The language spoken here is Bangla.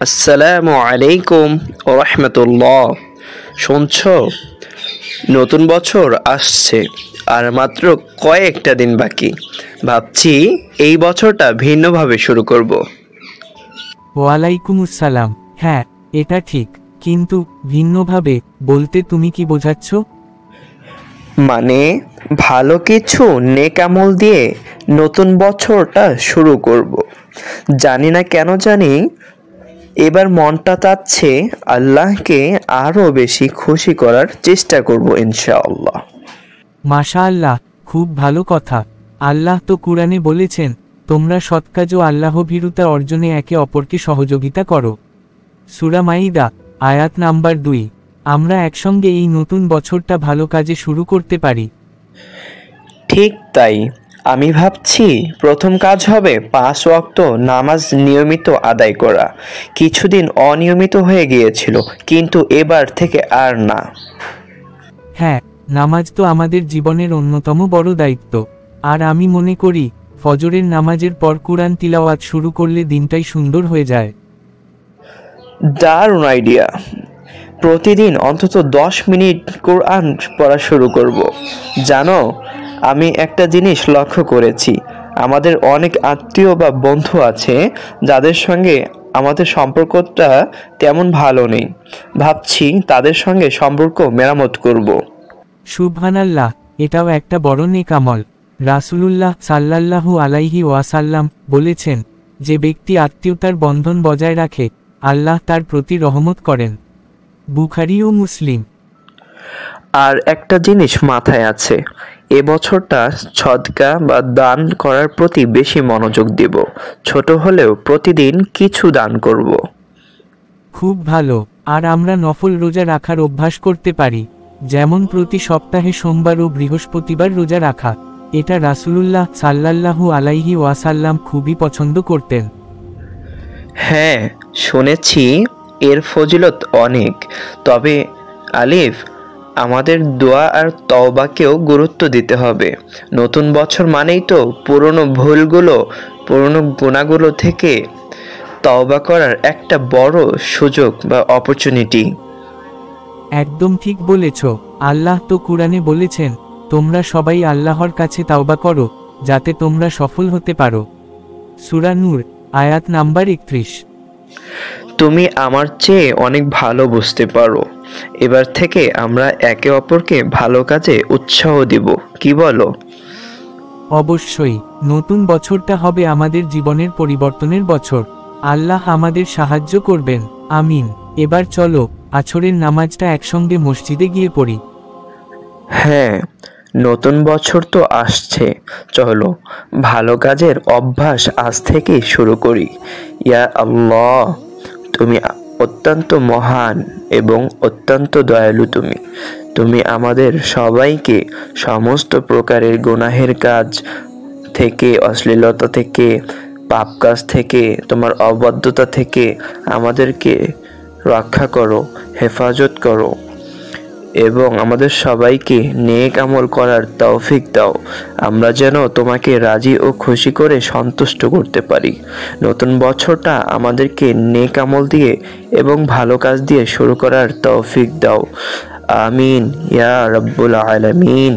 আসসালামু আলাইকুম ওয়া রাহমাতুল্লাহ। শুনছো? নতুন বছর আসছে আর মাত্র কয়েকটা দিন বাকি। ভাবছি এই বছরটা ভিন্নভাবে শুরু করব। ওয়ালাইকুম আসসালাম। হ্যাঁ, এটা ঠিক, কিন্তু ভিন্নভাবে বলতে তুমি কি বোঝাচ্ছ? মানে ভালো কিছু নেক আমল দিয়ে নতুন বছরটা শুরু করব। জানি না কেন জানি এবার মনটা চাচ্ছে আল্লাহকে আরো বেশি খুশি করার চেষ্টা করব ইনশাআল্লাহ। মাশাআল্লাহ, খুব ভালো কথা। আল্লাহ তো কুরআনে বলেছেন, তোমরা সৎকাজ ও আল্লাহভীরুতা অর্জনে একে অপরকে সহযোগিতা করো। সূরা মাইদা, আয়াত নাম্বার 2। আমরা একসঙ্গে এই নতুন বছরটা ভালো কাজে শুরু করতে পারি। ঠিক তাই, আমি ভাবছি প্রথম কাজ হবে 5 ওয়াক্ত নামাজ নিয়মিত আদায় করা। কিছুদিন অনিয়মিত হয়ে গিয়েছিল, কিন্তু এবার থেকে আর না। হ্যাঁ, নামাজ তো আমাদের জীবনের অন্যতম বড় দায়িত্ব। আর আমি মনে করি, ফজরের নামাজের পর কুরআন তিলাওয়াত শুরু করলে দিনটাই সুন্দর হয়ে যায়। দারুণ আইডিয়া। প্রতিদিন অন্তত 10 মিনিট কোরআন পড়া শুরু করব। জানো, আমি একটা জিনিস লক্ষ্য করেছি, আমাদের অনেক আত্মীয় বা বন্ধু আছে যাদের সঙ্গে আমাদের সম্পর্কটা তেমন ভালো নেই। ভাবছি তাদের সঙ্গে সম্পর্ক মেরামত করব। সুবহানাল্লাহ, এটাও একটা বড় নেক আমল। রাসূলুল্লাহ সাল্লাল্লাহু আলাইহি ওয়াসাল্লাম বলেছেন, যে ব্যক্তি আত্মীয়তার বন্ধন বজায় রাখে, আল্লাহ তার প্রতি রহমত করেন। বুখারী ও মুসলিম। আর একটা জিনিস মাথায় আছে, এবছরটা সদকা বা দান করার প্রতি বেশি মনোযোগ দিব। ছোট হলেও প্রতিদিন কিছু দান করব। খুব ভালো। আর আমরা নফল রোজা রাখার অভ্যাস করতে পারি, যেমন প্রতি সপ্তাহে সোমবার ও বৃহস্পতিবার রোজা রাখা। এটা রাসূলুল্লাহ সাল্লাল্লাহু আলাইহি ওয়াসাল্লাম খুবই পছন্দ করতেন। হ্যাঁ, শুনেছি এর ফজিলত অনেক। তবে আলিফ, আমাদের দোয়া আর তওবাকেও গুরুত্ব দিতে হবে। নতুন বছর মানেই তো পুরনো গুনাহগুলো থেকে তওবা করার একটা বড় সুযোগ বা অপরচুনিটি। একদম ঠিক বলেছ। আল্লাহ তো কুরআনে বলেছেন, তোমরা সবাই আল্লাহর কাছে তাওবা করো, যাতে তোমরা সফল হতে পারো। সূরা নূর, আয়াত নাম্বার 31। তুমি আমার চেয়ে অনেক ভালো বুঝতে পারো। এবার থেকে আমরা একে অপরকে ভালো কাজে উৎসাহ দিব, কি বলো? অবশ্যই, নতুন বছরটা হবে আমাদের জীবনের পরিবর্তনের বছর। আল্লাহ আমাদের সাহায্য করবেন, আমিন। এবার চলো, আছরের নামাজটা একসঙ্গে মসজিদে গিয়ে পড়ি। হ্যাঁ, নতুন বছর তো আসছে, চলো ভালো কাজের অভ্যাস আজ থেকেই শুরু করি। ইয়া আল্লাহ, তুমি অত্যন্ত মহান এবং অত্যন্ত দয়ালু। তুমি আমাদের সবাইকে সমস্ত প্রকারের গুনাহের কাজ থেকে, অশ্লীলতা থেকে, পাপ কাজ থেকে, তোমার অবাধ্যতা থেকে আমাদেরকে রক্ষা করো, হেফাজত করো এবং আমাদের সবাইকে নেক আমল করার তৌফিক দাও। আমরা যেন তোমাকে রাজি ও খুশি করে সন্তুষ্ট করতে পারি। নতুন বছরটা আমাদেরকে নেক আমল দিয়ে এবং ভালো কাজ দিয়ে শুরু করার তৌফিক দাও। আমিন ইয়া রাব্বুল আলামিন।